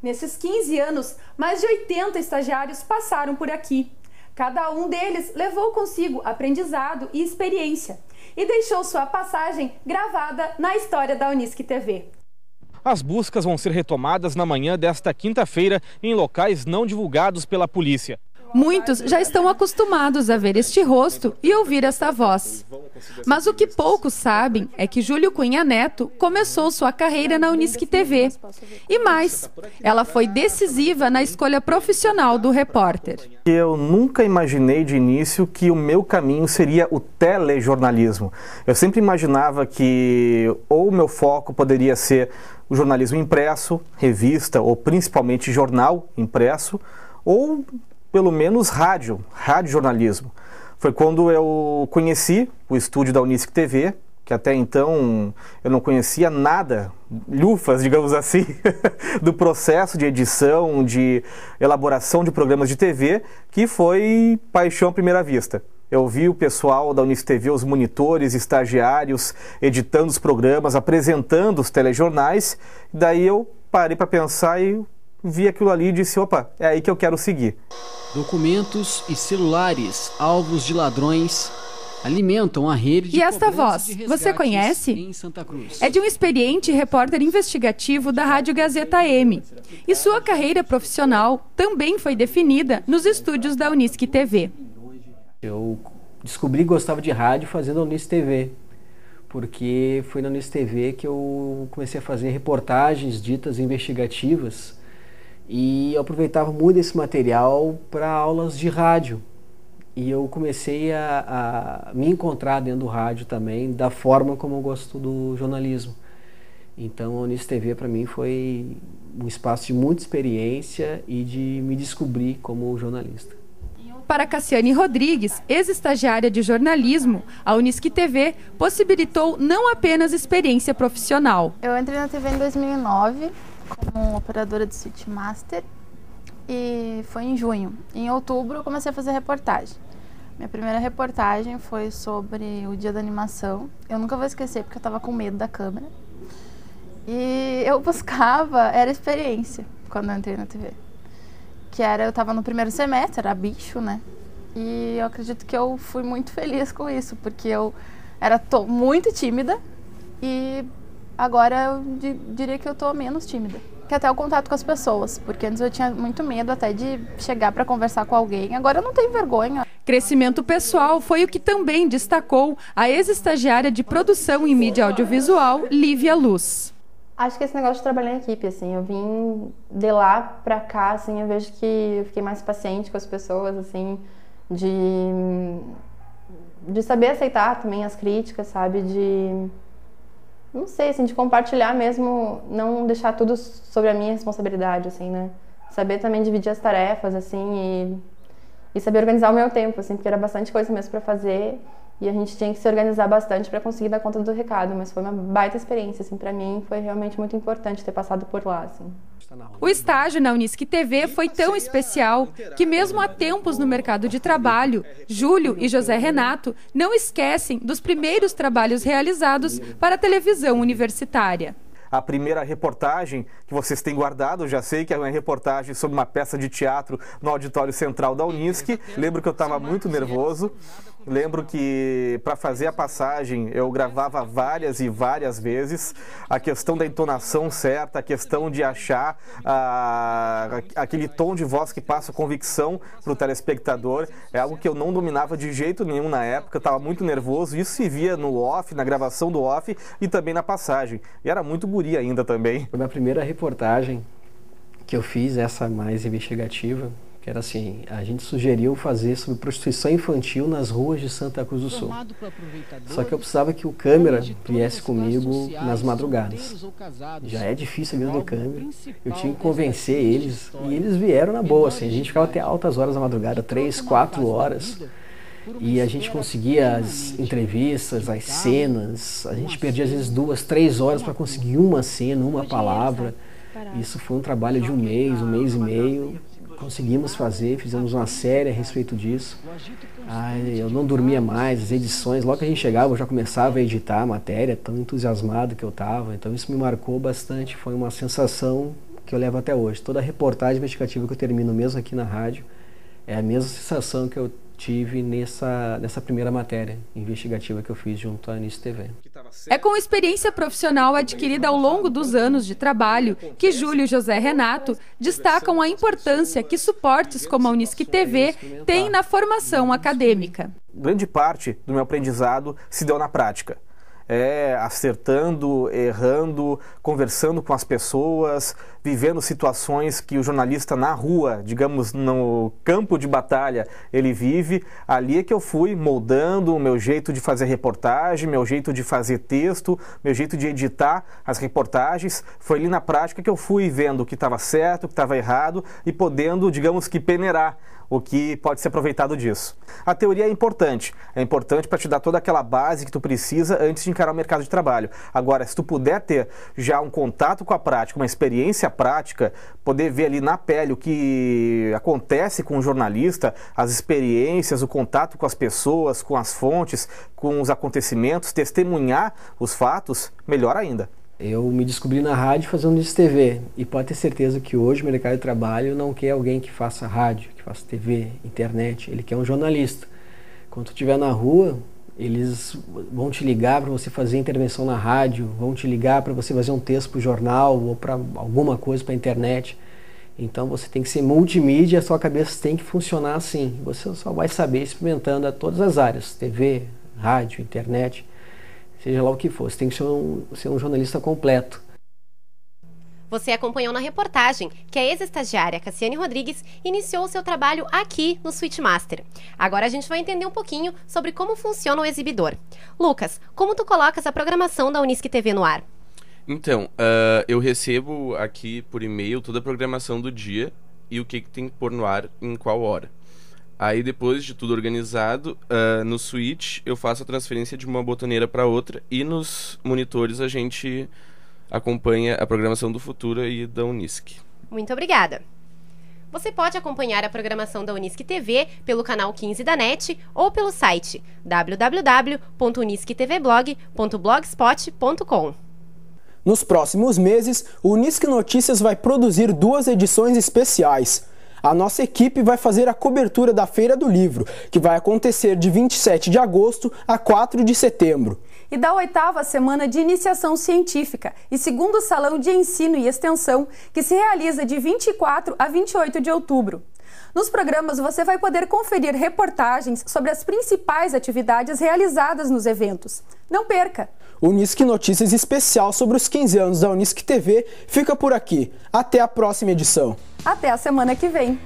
Nesses 15 anos, mais de 80 estagiários passaram por aqui. Cada um deles levou consigo aprendizado e experiência e deixou sua passagem gravada na história da Unisc TV. As buscas vão ser retomadas na manhã desta quinta-feira em locais não divulgados pela polícia. Muitos já estão acostumados a ver este rosto e ouvir esta voz. Mas o que poucos sabem é que Júlio Cunha Neto começou sua carreira na Unisc TV. E mais, ela foi decisiva na escolha profissional do repórter. Eu nunca imaginei de início que o meu caminho seria o telejornalismo. Eu sempre imaginava que ou o meu foco poderia ser o jornalismo impresso, revista ou principalmente jornal impresso, ou pelo menos rádio-jornalismo. Foi quando eu conheci o estúdio da Unisc TV, que até então eu não conhecia nada, lufas, digamos assim, do processo de edição, de elaboração de programas de TV, que foi paixão à primeira vista. Eu vi o pessoal da Unisc TV, os monitores, estagiários, editando os programas, apresentando os telejornais, daí eu parei para pensar e vi aquilo ali e disse, opa, é aí que eu quero seguir. Documentos e celulares, alvos de ladrões, alimentam a rede de E esta voz, você conhece? em Santa Cruz. É de um experiente repórter investigativo da Rádio Gazeta M. E sua carreira profissional também foi definida nos estúdios da Unisc TV. Eu descobri que gostava de rádio fazendo a Unisc TV, porque foi na Unisc TV que eu comecei a fazer reportagens ditas investigativas. E eu aproveitava muito esse material para aulas de rádio. E eu comecei a me encontrar dentro do rádio também, da forma como eu gosto do jornalismo. Então a Unisc TV para mim foi um espaço de muita experiência e de me descobrir como jornalista. Para Cassiane Rodrigues, ex-estagiária de jornalismo, a Unisc TV possibilitou não apenas experiência profissional. Eu entrei na TV em 2009. Como operadora de Switchmaster e foi em junho. Em outubro eu comecei a fazer reportagem. Minha primeira reportagem foi sobre o dia da animação. Eu nunca vou esquecer porque eu estava com medo da câmera. E eu buscava, era experiência quando eu entrei na TV. Eu estava no primeiro semestre, era bicho, né? E eu acredito que eu fui muito feliz com isso, porque eu era muito tímida e agora eu diria que eu tô menos tímida. Que até o contato com as pessoas, porque antes eu tinha muito medo até de chegar para conversar com alguém. Agora eu não tenho vergonha. Crescimento pessoal foi o que também destacou a ex-estagiária de produção em mídia audiovisual, Lívia Luz. Acho que esse negócio de trabalhar em equipe, assim, eu vim de lá pra cá, assim, eu vejo que eu fiquei mais paciente com as pessoas, assim, de saber aceitar também as críticas, sabe, não sei, assim, de compartilhar mesmo, não deixar tudo sobre a minha responsabilidade, assim, né? Saber também dividir as tarefas, assim, e saber organizar o meu tempo, assim, porque era bastante coisa mesmo para fazer e a gente tinha que se organizar bastante para conseguir dar conta do recado, mas foi uma baita experiência, assim, para mim foi realmente muito importante ter passado por lá, assim. O estágio na Unisc TV foi tão especial que mesmo há tempos no mercado de trabalho, Júlio e José Renato não esquecem dos primeiros trabalhos realizados para a televisão universitária. A primeira reportagem que vocês têm guardado, eu já sei que é uma reportagem sobre uma peça de teatro no auditório central da Unisc. Lembro que eu estava muito nervoso. Lembro que para fazer a passagem eu gravava várias e várias vezes. A questão da entonação certa, a questão de achar aquele tom de voz que passa convicção para o telespectador, é algo que eu não dominava de jeito nenhum na época. Eu estava muito nervoso. Isso se via no off, na gravação do off e também na passagem. E era muito guri ainda também. Foi a minha primeira reportagem que eu fiz, essa mais investigativa, que era assim, a gente sugeriu fazer sobre prostituição infantil nas ruas de Santa Cruz do Sul. Só que eu precisava que o câmera viesse comigo nas madrugadas. Já é difícil vir do câmera, eu tinha que convencer eles e eles vieram na boa, assim, a gente ficava até altas horas da madrugada, 3, 4 horas. E a gente conseguia as entrevistas, as cenas, a gente perdia às vezes 2, 3 horas para conseguir uma cena, uma palavra. Isso foi um trabalho de um mês e meio. Conseguimos fazer, fizemos uma série a respeito disso. Eu não dormia mais, as edições, logo que a gente chegava eu já começava a editar a matéria, tão entusiasmado que eu estava. Então isso me marcou bastante, foi uma sensação que eu levo até hoje. Toda reportagem investigativa que eu termino, mesmo aqui na rádio, é a mesma sensação que eu tive nessa primeira matéria investigativa que eu fiz junto à Unisc TV. É com experiência profissional adquirida ao longo dos anos de trabalho que Júlio e José Renato destacam a importância que suportes como a Unisc TV têm na formação acadêmica. Grande parte do meu aprendizado se deu na prática. Acertando, errando, conversando com as pessoas, vivendo situações que o jornalista na rua, digamos, no campo de batalha, ele vive. Ali é que eu fui moldando o meu jeito de fazer reportagem, meu jeito de fazer texto, meu jeito de editar as reportagens. Foi ali na prática que eu fui vendo o que estava certo, o que estava errado e podendo, digamos que, peneirar o que pode ser aproveitado disso. A teoria é importante para te dar toda aquela base que tu precisa antes de encarar o mercado de trabalho. Agora, se tu puder ter já um contato com a prática, uma experiência prática, poder ver ali na pele o que acontece com o jornalista, as experiências, o contato com as pessoas, com as fontes, com os acontecimentos, testemunhar os fatos, melhor ainda. Eu me descobri na rádio fazendo Unisc TV e pode ter certeza que hoje o mercado de trabalho não quer alguém que faça rádio, que faça TV, internet, ele quer um jornalista. Quando tu estiver na rua, eles vão te ligar para você fazer intervenção na rádio, vão te ligar para você fazer um texto para o jornal ou para alguma coisa para a internet. Então você tem que ser multimídia, a sua cabeça tem que funcionar assim. Você só vai saber experimentando a todas as áreas, TV, rádio, internet. Seja lá o que for, você tem que ser um jornalista completo. Você acompanhou na reportagem que a ex-estagiária Cassiane Rodrigues iniciou seu trabalho aqui no Switchmaster. Agora a gente vai entender um pouquinho sobre como funciona o exibidor. Lucas, como tu colocas a programação da Unisc TV no ar? Então, eu recebo aqui por e-mail toda a programação do dia e o que tem que pôr no ar em qual hora. Aí depois de tudo organizado, no switch eu faço a transferência de uma botoneira para outra e nos monitores a gente acompanha a programação do Futura e da Unisc. Muito obrigada! Você pode acompanhar a programação da Unisc TV pelo canal 15 da NET ou pelo site www.unisctvblog.blogspot.com. Nos próximos meses, o Unisc Notícias vai produzir 2 edições especiais. A nossa equipe vai fazer a cobertura da Feira do Livro, que vai acontecer de 27 de agosto a 4 de setembro. E da 8ª Semana de Iniciação Científica e 2º Salão de Ensino e Extensão, que se realiza de 24 a 28 de outubro. Nos programas você vai poder conferir reportagens sobre as principais atividades realizadas nos eventos. Não perca! O Unisc Notícias especial sobre os 15 anos da Unisc TV fica por aqui. Até a próxima edição. Até a semana que vem.